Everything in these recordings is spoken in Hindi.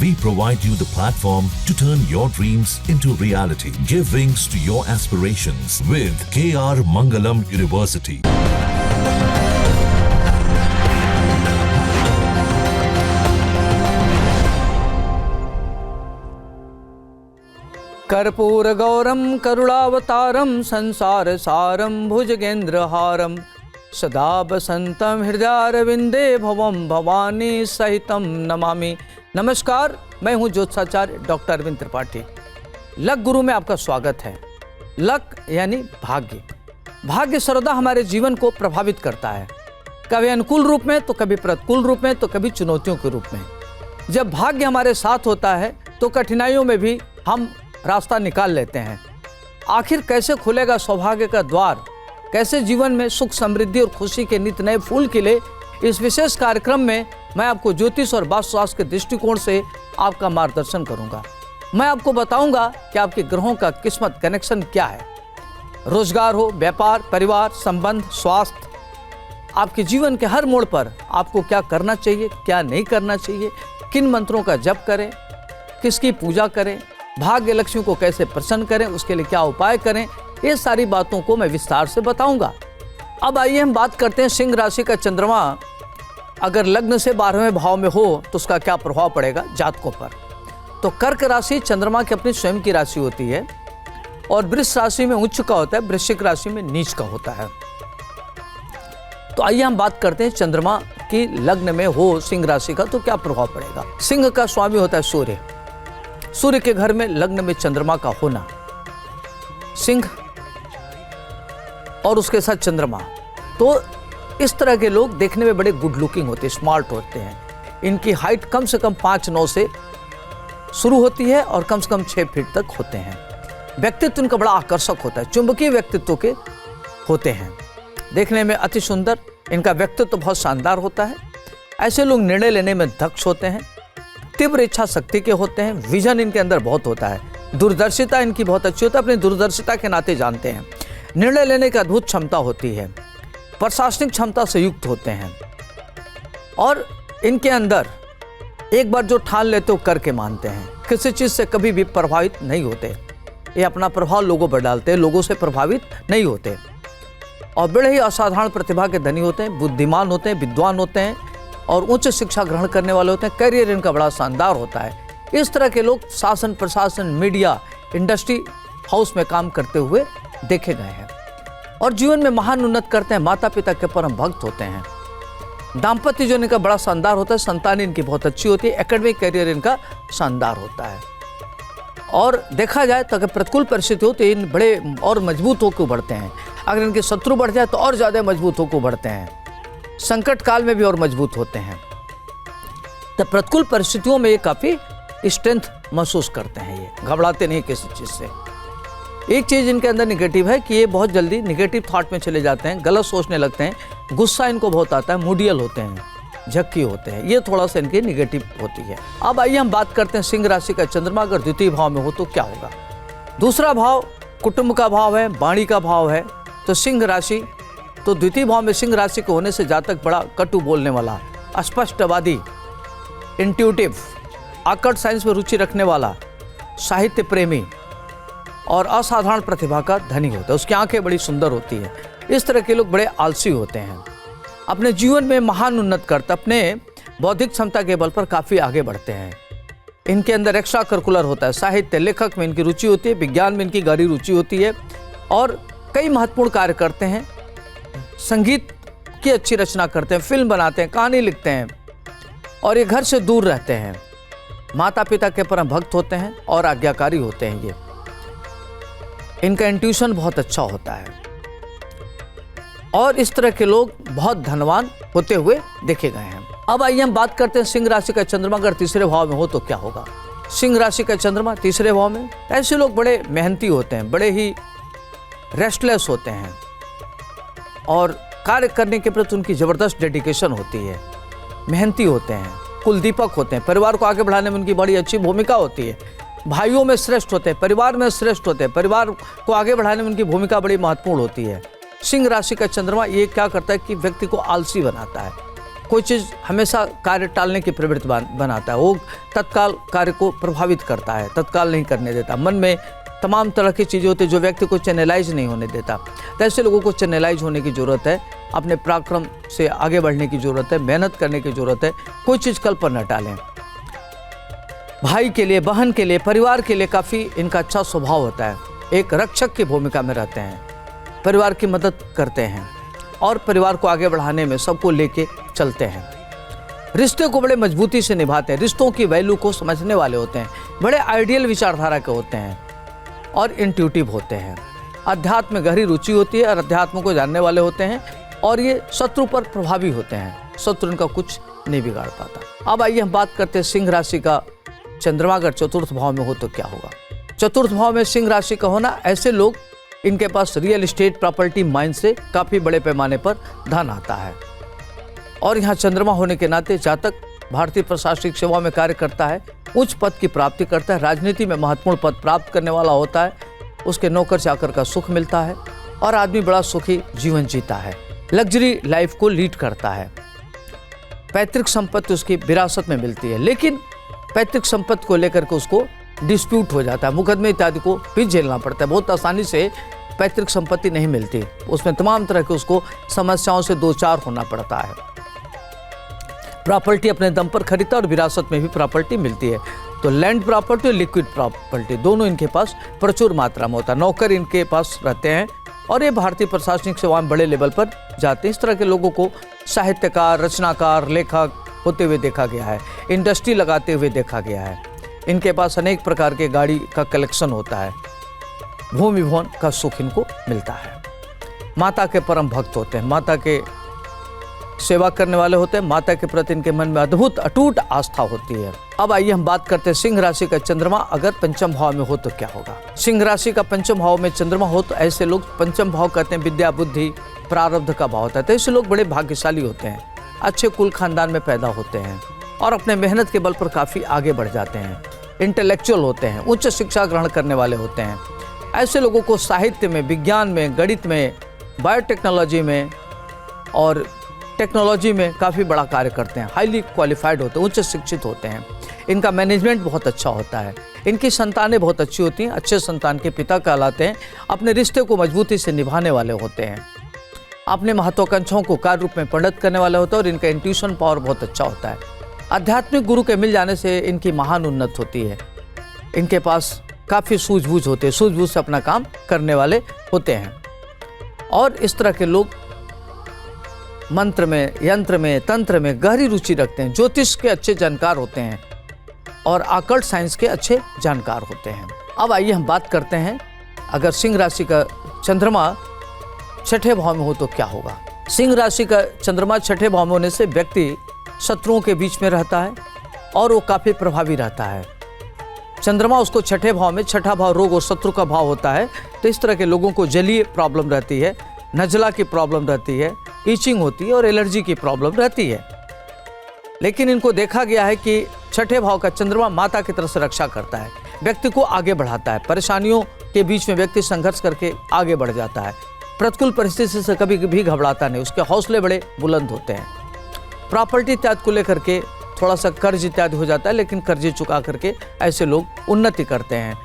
We provide you the platform to turn your dreams into reality. Give wings to your aspirations with KR Mangalam University. कर्पूर गौरम करुणावतारम संसार सारम भुजगेंद्रहारम सदा बसंतम हृदयारविंदे भवम भवानी सहितम नमामि। नमस्कार, मैं हूं ज्योतिषाचार्य डॉक्टर अरविंद त्रिपाठी। लक गुरु में आपका स्वागत है। लक यानी भाग्य। भाग्य सर्वदा हमारे जीवन को प्रभावित करता है, कभी अनुकूल रूप में तो कभी प्रतिकूल रूप में तो कभी चुनौतियों के रूप में। जब भाग्य हमारे साथ होता है तो कठिनाइयों में भी हम रास्ता निकाल लेते हैं। आखिर कैसे खुलेगा सौभाग्य का द्वार, कैसे जीवन में सुख समृद्धि और खुशी के नित नए फूल खिले, इस विशेष कार्यक्रम में मैं आपको ज्योतिष और वास्तुशास्त्र के दृष्टिकोण से आपका मार्गदर्शन करूंगा। मैं आपको बताऊंगा कि आपके ग्रहों का किस्मत कनेक्शन क्या है। रोजगार हो, व्यापार, परिवार, संबंध, स्वास्थ्य, आपके जीवन के हर मोड़ पर आपको क्या करना चाहिए, क्या नहीं करना चाहिए, किन मंत्रों का जप करें, किसकी पूजा करें, भाग्य लक्ष्मी को कैसे प्रसन्न करें, उसके लिए क्या उपाय करें, ये सारी बातों को मैं विस्तार से बताऊंगा। अब आइए हम बात करते हैं सिंह राशि का चंद्रमा अगर लग्न से 12वें भाव में हो तो उसका क्या प्रभाव पड़ेगा जातकों पर। तो कर्क राशि चंद्रमा की अपनी स्वयं की राशि होती है और वृष राशि में उच्च का होता है, वृश्चिक राशि में नीच का होता है। तो आइए हम बात करते हैं चंद्रमा की लग्न में हो सिंह राशि का तो क्या प्रभाव पड़ेगा। सिंह का स्वामी होता है सूर्य। सूर्य के घर में लग्न में चंद्रमा का होना, सिंह और उसके साथ चंद्रमा, तो इस तरह के लोग देखने में बड़े गुड लुकिंग होते हैं, स्मार्ट होते हैं। इनकी हाइट कम से कम 5'9" से शुरू होती है और कम से कम 6 फीट तक होते हैं। व्यक्तित्व इनका बड़ा आकर्षक होता है, चुंबकीय व्यक्तित्व के होते हैं, देखने में अति सुंदर। इनका व्यक्तित्व बहुत शानदार होता है। ऐसे लोग निर्णय लेने में दक्ष होते हैं, तीव्र इच्छा शक्ति के होते हैं, विजन इनके अंदर बहुत होता है, दूरदर्शिता इनकी बहुत अच्छी होती है, अपनी दूरदर्शिता के नाते जानते हैं, निर्णय लेने की अद्भुत क्षमता होती है, प्रशासनिक क्षमता से युक्त होते हैं और इनके अंदर एक बार जो ठान लेते हो करके मानते हैं, किसी चीज़ से कभी भी प्रभावित नहीं होते। ये अपना प्रभाव लोगों पर डालते हैं, लोगों से प्रभावित नहीं होते और बड़े ही असाधारण प्रतिभा के धनी होते हैं, बुद्धिमान होते हैं, विद्वान होते हैं और उच्च शिक्षा ग्रहण करने वाले होते हैं। करियर इनका बड़ा शानदार होता है। इस तरह के लोग शासन, प्रशासन, मीडिया, इंडस्ट्री हाउस में काम करते हुए देखे गए हैं और जीवन में महान उन्नत करते हैं। माता पिता के परम भक्त होते हैं। दाम्पत्य जो इनका बड़ा शानदार होता है, संतान इनकी बहुत अच्छी होती है, एकेडमिक करियर इनका शानदार होता है। और देखा जाए तो अगर प्रतिकूल परिस्थिति हो तो इन बड़े और मजबूत होकर उभरते हैं। अगर इनके शत्रु बढ़ जाए तो और ज़्यादा मजबूत होकर उभरते हैं। संकट काल में भी और मजबूत होते हैं। तो प्रतिकूल परिस्थितियों में ये काफ़ी स्ट्रेंथ महसूस करते हैं, ये घबराते नहीं किसी चीज़ से। एक चीज़ इनके अंदर निगेटिव है कि ये बहुत जल्दी निगेटिव थॉट में चले जाते हैं, गलत सोचने लगते हैं, गुस्सा इनको बहुत आता है, मूडियल होते हैं, झक्की होते हैं, ये थोड़ा सा इनकी निगेटिव होती है। अब आइए हम बात करते हैं सिंह राशि का चंद्रमा अगर द्वितीय भाव में हो तो क्या होगा। दूसरा भाव कुटुंब का भाव है, वाणी का भाव है। तो सिंह राशि, तो द्वितीय भाव में सिंह राशि के होने से जातक बड़ा कटु बोलने वाला, स्पष्टवादी, इंट्यूटिव, आकर्ट साइंस में रुचि रखने वाला, साहित्य प्रेमी और असाधारण प्रतिभा का धनी होता है। उसकी आंखें बड़ी सुंदर होती है। इस तरह के लोग बड़े आलसी होते हैं, अपने जीवन में महान उन्नत करते, अपने बौद्धिक क्षमता के बल पर काफ़ी आगे बढ़ते हैं। इनके अंदर एक्स्ट्रा करिकुलर होता है, साहित्य, लेखक में इनकी रुचि होती है, विज्ञान में इनकी गहरी रुचि होती है और कई महत्वपूर्ण कार्य करते हैं। संगीत की अच्छी रचना करते हैं, फिल्म बनाते हैं, कहानी लिखते हैं और ये घर से दूर रहते हैं। माता पिता के परम भक्त होते हैं और आज्ञाकारी होते हैं। ये इनका इंट्यूशन बहुत अच्छा होता है और इस तरह के लोग बहुत धनवान होते हुए देखे गए हैं। अब आइए हम बात करते हैं सिंह राशि का चंद्रमा अगर तीसरे भाव में हो तो क्या होगा। सिंह राशि का चंद्रमा तीसरे भाव में, ऐसे लोग बड़े मेहनती होते हैं, बड़े ही रेस्टलेस होते हैं और कार्य करने के प्रति उनकी ज़बरदस्त डेडिकेशन होती है, मेहनती होते हैं, कुलदीपक होते हैं, परिवार को आगे बढ़ाने में उनकी बड़ी अच्छी भूमिका होती है, भाइयों में श्रेष्ठ होते हैं, परिवार में श्रेष्ठ होते हैं, परिवार को आगे बढ़ाने में उनकी भूमिका बड़ी महत्वपूर्ण होती है। सिंह राशि का चंद्रमा ये क्या करता है कि व्यक्ति को आलसी बनाता है, कोई चीज़ हमेशा कार्य टालने की प्रवृत्ति बनाता है, वो तत्काल कार्य को प्रभावित करता है, तत्काल नहीं करने देता। मन में तमाम तरह की चीज़ें होती है जो व्यक्ति को चैनलाइज नहीं होने देता। तो ऐसे लोगों को चैनलाइज होने की ज़रूरत है, अपने पराक्रम से आगे बढ़ने की ज़रूरत है, मेहनत करने की ज़रूरत है, कोई चीज़ कल पर न टालें। भाई के लिए, बहन के लिए, परिवार के लिए काफ़ी इनका अच्छा स्वभाव होता है। एक रक्षक की भूमिका में रहते हैं, परिवार की मदद करते हैं और परिवार को आगे बढ़ाने में सबको लेके चलते हैं। रिश्ते को बड़े मजबूती से निभाते हैं, रिश्तों की वैल्यू को समझने वाले होते हैं, बड़े आइडियल विचारधारा के होते हैं और इंट्यूटिव होते हैं। अध्यात्म में गहरी रुचि होती है और अध्यात्म को जानने वाले होते हैं और ये शत्रु पर प्रभावी होते हैं, शत्रु इनका कुछ नहीं बिगाड़ पाता। अब आइए हम बात करते हैं सिंह राशि का चंद्रमा अगर चतुर्थ भाव में हो तो क्या होगा। चतुर्थ भाव में सिंह राशि का होना, ऐसे लोग, इनके पास रियल एस्टेट, प्रॉपर्टी, माइन से काफ़ी बड़े पैमाने पर धन आता है और यहाँ चंद्रमा होने के नाते जातक भारतीय प्रशासनिक सेवा में कार्य करता है, उच्च पद की प्राप्ति करता है, राजनीति में महत्वपूर्ण पद प्राप्त करने वाला होता है, उसके नौकर चाकर का सुख मिलता है और आदमी बड़ा सुखी जीवन जीता है, लग्जरी लाइफ को लीड करता है। पैतृक संपत्ति उसकी विरासत में मिलती है, लेकिन पैतृक संपत्ति को लेकर के उसको डिस्प्यूट हो जाता है, मुकदमे इत्यादि को भी झेलना पड़ता है। बहुत आसानी से पैतृक संपत्ति नहीं मिलती, उसमें तमाम तरह के उसको समस्याओं से दो चार होना पड़ता है। प्रॉपर्टी अपने दम पर खरीदता और विरासत में भी प्रॉपर्टी मिलती है। तो लैंड प्रॉपर्टी और लिक्विड प्रॉपर्टी दोनों इनके पास प्रचुर मात्रा में होता है। नौकर इनके पास रहते हैं और ये भारतीय प्रशासनिक सेवा में बड़े लेवल पर जाते हैं। इस तरह के लोगों को साहित्यकार, रचनाकार, लेखक होते हुए देखा गया है, इंडस्ट्री लगाते हुए देखा गया है। इनके पास अनेक प्रकार के गाड़ी का कलेक्शन होता है, भूमि भवन का सुख इनको मिलता है। माता के परम भक्त होते हैं, माता के सेवा करने वाले होते हैं, माता के प्रति इनके मन में अद्भुत अटूट आस्था होती है। अब आइए हम बात करते हैं सिंह राशि का चंद्रमा अगर पंचम भाव में हो तो क्या होगा। सिंह राशि का पंचम भाव में चंद्रमा हो तो ऐसे लोग, पंचम भाव कहते हैं विद्या, बुद्धि, प्रारब्ध का भाव होता है, तो ऐसे लोग बड़े भाग्यशाली होते हैं, अच्छे कुल खानदान में पैदा होते हैं और अपने मेहनत के बल पर काफ़ी आगे बढ़ जाते हैं। इंटेलेक्चुअल होते हैं, उच्च शिक्षा ग्रहण करने वाले होते हैं। ऐसे लोगों को साहित्य में, विज्ञान में, गणित में, बायोटेक्नोलॉजी में और टेक्नोलॉजी में काफ़ी बड़ा कार्य करते हैं, हाईली क्वालिफाइड होते हैं, उच्च शिक्षित होते हैं। इनका मैनेजमेंट बहुत अच्छा होता है, इनकी संतानें बहुत अच्छी होती हैं, अच्छे संतान के पिता कहलाते हैं, अपने रिश्ते को मजबूती से निभाने वाले होते हैं, अपने महत्वाकांक्षाओं को कार्य रूप में परिणत करने वाले होते हैं और इनका इंट्यूशन पावर बहुत अच्छा होता है। आध्यात्मिक गुरु के मिल जाने से इनकी महान उन्नति होती है। इनके पास काफ़ी सूझबूझ होते हैं, सूझबूझ से अपना काम करने वाले होते हैं और इस तरह के लोग मंत्र में, यंत्र में, तंत्र में गहरी रुचि रखते हैं, ज्योतिष के अच्छे जानकार होते हैं और ऑकल्ट साइंस के अच्छे जानकार होते हैं। अब आइए हम बात करते हैं अगर सिंह राशि का चंद्रमा छठे भाव में हो तो क्या होगा। सिंह राशि का चंद्रमा छठे भाव में होने से व्यक्ति शत्रुओं के बीच में रहता है और वो काफ़ी प्रभावी रहता है। चंद्रमा उसको छठे भाव में, छठा भाव रोग और शत्रु का भाव होता है, तो इस तरह के लोगों को जलीय प्रॉब्लम रहती है, नज़ला की प्रॉब्लम रहती है, ईचिंग होती है और एलर्जी की प्रॉब्लम रहती है। लेकिन इनको देखा गया है कि छठे भाव का चंद्रमा माता की तरफ से रक्षा करता है, व्यक्ति को आगे बढ़ाता है, परेशानियों के बीच में व्यक्ति संघर्ष करके आगे बढ़ जाता है, प्रतिकूल परिस्थिति से कभी भी घबराता नहीं, उसके हौसले बड़े बुलंद होते हैं। प्रॉपर्टी इत्यादि को लेकर के थोड़ा सा कर्ज इत्यादि हो जाता है, लेकिन कर्जे चुका करके ऐसे लोग उन्नति करते हैं।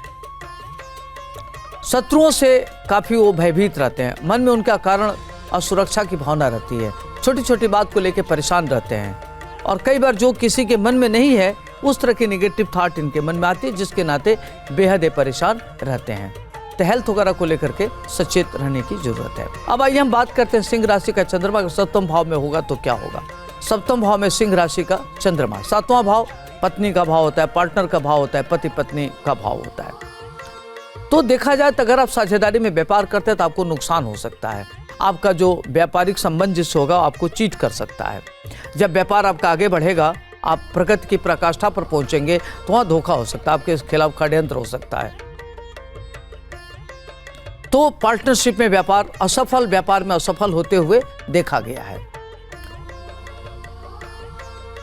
शत्रुओं से काफ़ी वो भयभीत रहते हैं, मन में उनका कारण असुरक्षा की भावना रहती है, छोटी छोटी बात को लेकर परेशान रहते हैं और कई बार जो किसी के मन में नहीं है उस तरह की नेगेटिव थॉट इनके मन में आती है, जिसके नाते बेहद परेशान रहते हैं। तो हेल्थ वगैरह को लेकर के सचेत रहने की जरूरत है। अब आइए हम बात करते हैं सिंह राशि का चंद्रमा अगर सप्तम भाव में होगा तो क्या होगा। सप्तम भाव में सिंह राशि का चंद्रमा, सातवां भाव पत्नी का भाव होता है, पार्टनर का भाव होता है, पति पत्नी का भाव होता है। तो देखा जाए तो अगर आप साझेदारी में व्यापार करते हैं तो आपको नुकसान हो सकता है, आपका जो व्यापारिक संबंध जिससे होगा आपको चीट कर सकता है। जब व्यापार आपका आगे बढ़ेगा, आप प्रगति की पराकाष्ठा पर पहुंचेंगे तो वहां धोखा हो सकता है, आपके खिलाफ षड्यंत्र हो सकता है। तो पार्टनरशिप में व्यापार असफल, व्यापार में असफल होते हुए देखा गया है।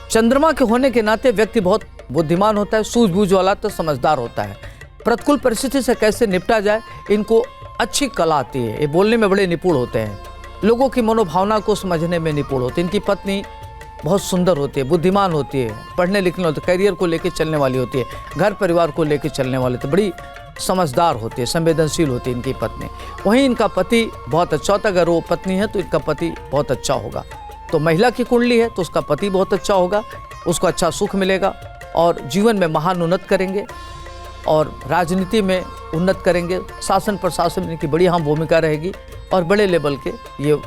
चंद्रमा के होने के नाते व्यक्ति बहुत बुद्धिमान होता है, सूझबूझ वाला, तो समझदार होता है। प्रतिकूल परिस्थिति से कैसे निपटा जाए इनको अच्छी कला आती है, ये बोलने में बड़े निपुण होते हैं, लोगों की मनोभावना को समझने में निपुण होते हैं। इनकी पत्नी बहुत सुंदर होती है, बुद्धिमान होती है, पढ़ने लिखने होती है, करियर को लेकर चलने वाली होती है, घर परिवार को लेकर चलने वाली होती है, बड़ी समझदार होती है, संवेदनशील होती है इनकी पत्नी। वहीं इनका पति बहुत अच्छा होता है। अगर वो पत्नी है तो इनका पति बहुत अच्छा होगा। तो महिला की कुंडली है तो उसका पति बहुत अच्छा होगा, उसको अच्छा सुख मिलेगा और जीवन में महान उन्नत करेंगे और राजनीति में उन्नत करेंगे। शासन प्रशासन में इनकी बड़ी अहम भूमिका रहेगी और बड़े लेवल के ये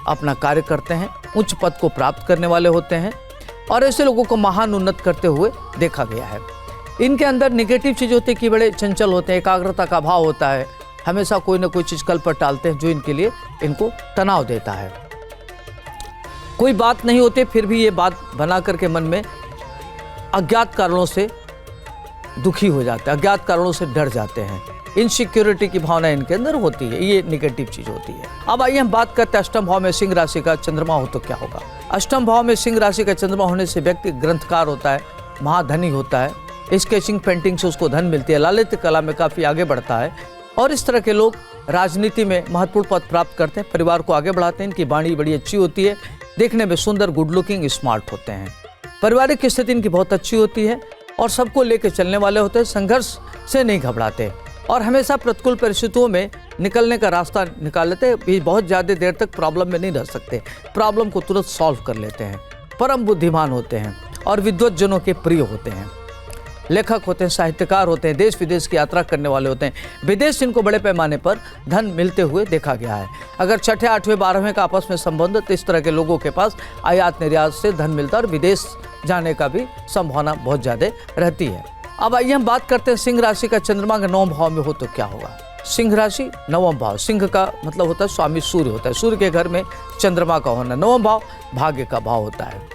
अपना कार्य करते हैं, उच्च पद को प्राप्त करने वाले होते हैं और ऐसे लोगों को महान उन्नत करते हुए देखा गया है। इनके अंदर निगेटिव चीज़ होती है कि बड़े चंचल होते हैं, एकाग्रता का अभाव होता है, हमेशा कोई ना कोई चीज़ कल पर टालते हैं जो इनके लिए इनको तनाव देता है। कोई बात नहीं होती फिर भी ये बात बना करके मन में अज्ञात कारणों से दुखी हो जाते हैं, अज्ञात कारणों से डर जाते हैं, इनसिक्योरिटी की भावना इनके अंदर होती है, ये नेगेटिव चीज होती है। अब आइए हम बात करते हैं अष्टम भाव में सिंह राशि का चंद्रमा हो तो क्या होगा। अष्टम भाव में सिंह राशि का चंद्रमा होने से व्यक्ति ग्रंथकार होता है, महाधनी होता है, स्केचिंग पेंटिंग से उसको धन मिलती है, ललित कला में काफ़ी आगे बढ़ता है और इस तरह के लोग राजनीति में महत्वपूर्ण पद प्राप्त करते हैं, परिवार को आगे बढ़ाते हैं। इनकी वाणी बड़ी अच्छी होती है, देखने में सुंदर, गुड लुकिंग, स्मार्ट होते हैं। पारिवारिक स्थिति इनकी बहुत अच्छी होती है और सबको लेकर चलने वाले होते हैं, संघर्ष से नहीं घबराते और हमेशा प्रतिकूल परिस्थितियों में निकलने का रास्ता निकाल लेते हैं। बहुत ज़्यादा देर तक प्रॉब्लम में नहीं रह सकते, प्रॉब्लम को तुरंत सॉल्व कर लेते हैं। परम बुद्धिमान होते हैं और विद्वत जनों के प्रिय होते हैं, लेखक होते हैं, साहित्यकार होते हैं, देश विदेश की यात्रा करने वाले होते हैं। विदेश इनको बड़े पैमाने पर धन मिलते हुए देखा गया है। अगर छठे, आठवें, 12वें का आपस में संबंध तो इस तरह के लोगों के पास आयात निर्यात से धन मिलता है और विदेश जाने का भी संभावना बहुत ज़्यादा रहती है। अब आइए हम बात करते हैं सिंह राशि का चंद्रमा का 9वें भाव में हो तो क्या होगा। सिंह राशि 9वां भाव, सिंह का मतलब होता है स्वामी सूर्य होता है, सूर्य के घर में चंद्रमा का होना। 9वां भाव भाग्य का भाव होता है।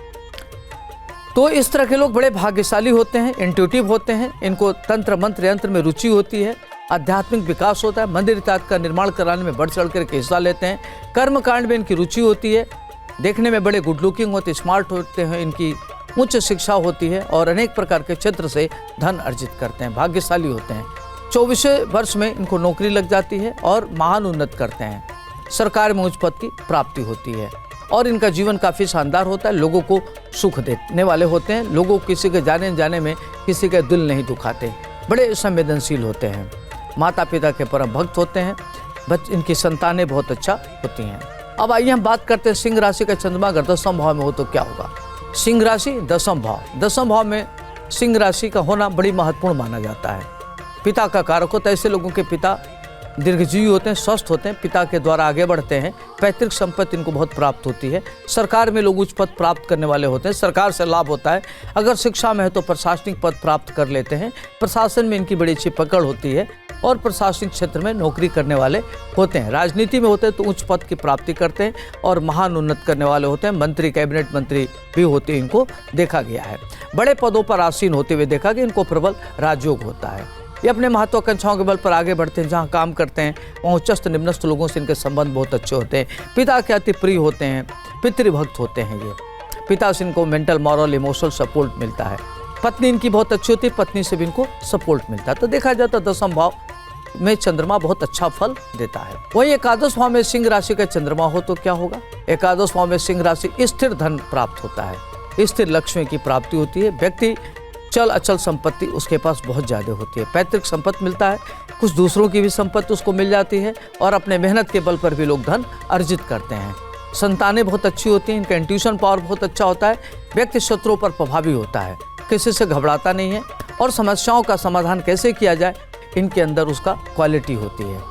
तो इस तरह के लोग बड़े भाग्यशाली होते हैं, इंट्यूटिव होते हैं, इनको तंत्र मंत्र यंत्र में रुचि होती है, आध्यात्मिक विकास होता है, मंदिर इत्यादि का निर्माण कराने में बढ़ चढ़ कर हिस्सा लेते हैं, कर्म कांड में इनकी रुचि होती है, देखने में बड़े गुड लुकिंग होते, स्मार्ट होते हैं, इनकी उच्च शिक्षा होती है और अनेक प्रकार के क्षेत्र से धन अर्जित करते हैं, भाग्यशाली होते हैं। 24वें वर्ष में इनको नौकरी लग जाती है और महान उन्नत करते हैं, सरकार में उच्च पद की प्राप्ति होती है और इनका जीवन काफ़ी शानदार होता है, लोगों को सुख देने वाले होते हैं, लोगों को किसी के जाने में किसी का दिल नहीं दुखाते, बड़े संवेदनशील होते हैं, माता पिता के परम भक्त होते हैं, इनकी संतानें बहुत अच्छा होती हैं। अब आइए हम बात करते हैं सिंह राशि का चंद्रमा अगर 10वें भाव में हो तो क्या होगा। सिंह राशि 10वां भाव, 10वां भाव में सिंह राशि का होना बड़ी महत्वपूर्ण माना जाता है। पिता का कारक होता है, ऐसे लोगों के पिता दीर्घजीवी होते हैं, स्वस्थ होते हैं, पिता के द्वारा आगे बढ़ते हैं, पैतृक संपत्ति इनको बहुत प्राप्त होती है, सरकार में लोग उच्च पद प्राप्त करने वाले होते हैं, सरकार से लाभ होता है, अगर शिक्षा में है तो प्रशासनिक पद प्राप्त कर लेते हैं, प्रशासन में इनकी बड़ी अच्छी पकड़ होती है और प्रशासनिक क्षेत्र में नौकरी करने वाले होते हैं। राजनीति में होते हैं तो उच्च पद की प्राप्ति करते हैं और महान उन्नत करने वाले होते हैं, मंत्री, कैबिनेट मंत्री भी होते हैं, इनको देखा गया है। बड़े पदों पर आसीन होते हुए देखा गया, इनको प्रबल राजयोग होता है। ये अपने महत्वाकांक्षाओं के बल पर आगे बढ़ते हैं, जहाँ काम करते हैं वहाँ उच्चस्थ निम्नस्थ लोगों से इनके संबंध बहुत अच्छे होते हैं, पिता के अति प्रिय होते हैं, पितृभक्त होते हैं। ये पिता से इनको मेंटल, मॉरल, इमोशनल सपोर्ट मिलता है। पत्नी इनकी बहुत अच्छी होती है, पत्नी से भी इनको सपोर्ट मिलता है। तो देखा जाता है 10वां भाव में चंद्रमा बहुत अच्छा फल देता है। वही एकादश भाव में सिंह राशि का चंद्रमा हो तो क्या होगा। एकादश भाव में सिंह राशि स्थिर धन प्राप्त होता है, स्थिर लक्ष्मी की प्राप्ति होती है, व्यक्ति चल अचल संपत्ति उसके पास बहुत ज़्यादा होती है, पैतृक संपत्ति मिलता है, कुछ दूसरों की भी संपत्ति उसको मिल जाती है और अपने मेहनत के बल पर भी लोग धन अर्जित करते हैं। संतानें बहुत अच्छी होती हैं, इनका इंट्यूशन पावर बहुत अच्छा होता है, व्यक्ति शत्रुओं पर प्रभावी होता है, किसी से घबराता नहीं है और समस्याओं का समाधान कैसे किया जाए इनके अंदर उसका क्वालिटी होती है।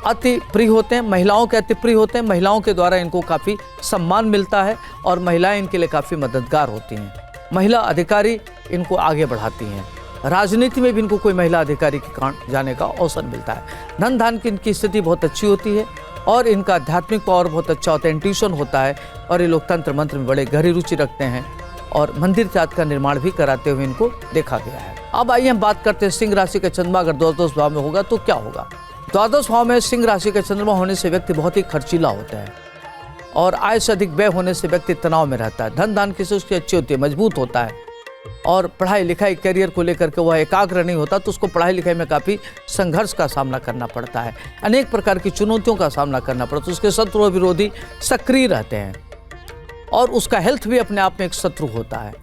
अति प्रिय होते हैं, महिलाओं के अति प्रिय होते हैं, महिलाओं के द्वारा इनको काफ़ी सम्मान मिलता है और महिलाएं इनके लिए काफ़ी मददगार होती हैं। महिला अधिकारी इनको आगे बढ़ाती हैं, राजनीति में भी इनको कोई महिला अधिकारी के कारण जाने का अवसर मिलता है। धन धान की इनकी स्थिति बहुत अच्छी होती है और इनका आध्यात्मिक पावर बहुत अच्छा होता है, इंट्यूशन होता है और ये लोग तंत्र मंत्र में बड़े गहरी रुचि रखते हैं और मंदिर इत्यादि का निर्माण भी कराते हुए इनको देखा गया है। अब आइए हम बात करते हैं सिंह राशि का चंद्रमा अगर द्वादश भाव में होगा तो क्या होगा। द्वादश भाव में सिंह राशि का चंद्रमा होने से व्यक्ति बहुत ही खर्चीला होता है और आय से अधिक व्यय होने से व्यक्ति तनाव में रहता है। धन दान की उसकी अच्छी होती है, मजबूत होता है और पढ़ाई लिखाई करियर को लेकर के वह एकाग्र नहीं होता तो उसको पढ़ाई लिखाई में काफ़ी संघर्ष का सामना करना पड़ता है, अनेक प्रकार की चुनौतियों का सामना करना पड़ता है, उसके शत्रु विरोधी सक्रिय रहते हैं। और उसका हेल्थ भी अपने आप में एक शत्रु होता है।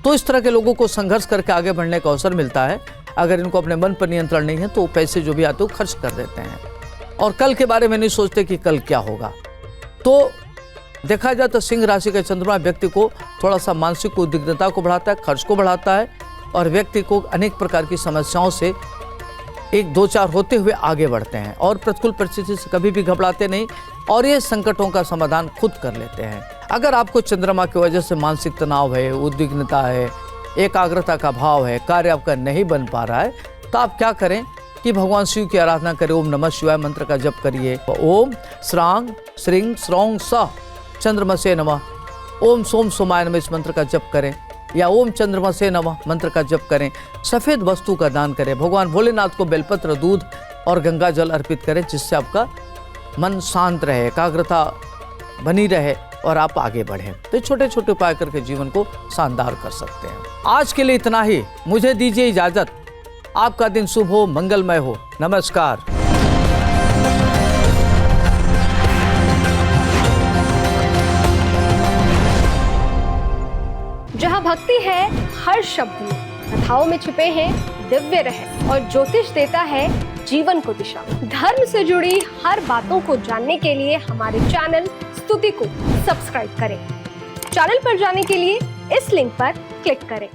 तो इस तरह के लोगों को संघर्ष करके आगे बढ़ने का अवसर मिलता है। अगर इनको अपने मन पर नियंत्रण नहीं है तो पैसे जो भी आते हैं वो खर्च कर देते हैं और कल के बारे में नहीं सोचते कि कल क्या होगा। तो देखा जाए तो सिंह राशि का चंद्रमा व्यक्ति को थोड़ा सा मानसिक उद्विग्नता को बढ़ाता है, खर्च को बढ़ाता है और व्यक्ति को अनेक प्रकार की समस्याओं से एक दो चार होते हुए आगे बढ़ते हैं और प्रतिकूल परिस्थिति से कभी भी घबराते नहीं और ये संकटों का समाधान खुद कर लेते हैं। अगर आपको चंद्रमा की वजह से मानसिक तनाव है, उद्विग्नता है, एकाग्रता का भाव है, कार्य आपका नहीं बन पा रहा है, तो आप क्या करें कि भगवान शिव की आराधना करें। ओम नमः शिवाय मंत्र का जप करिए। ओम श्रांग श्रींग श्रौंग स चंद्रमसे नमः, ओम सोम सोमाय नमः इस मंत्र का जप करें या ओम चंद्रमसे नमः मंत्र का जप करें। सफ़ेद वस्तु का दान करें। भगवान भोलेनाथ को बेलपत्र, दूध और गंगा जल अर्पित करें, जिससे आपका मन शांत रहे, एकाग्रता बनी रहे और आप आगे बढ़ें। तो छोटे छोटे उपाय करके जीवन को शानदार कर सकते हैं। आज के लिए इतना ही। मुझे दीजिए इजाजत। आपका दिन शुभ हो, मंगलमय हो। नमस्कार। जहाँ भक्ति है हर शब्द में, कथाओं में छुपे हैं दिव्य रहस्य और ज्योतिष देता है जीवन को दिशा। धर्म से जुड़ी हर बातों को जानने के लिए हमारे चैनल स्तुति को सब्सक्राइब करें। चैनल पर जाने के लिए इस लिंक पर क्लिक करें।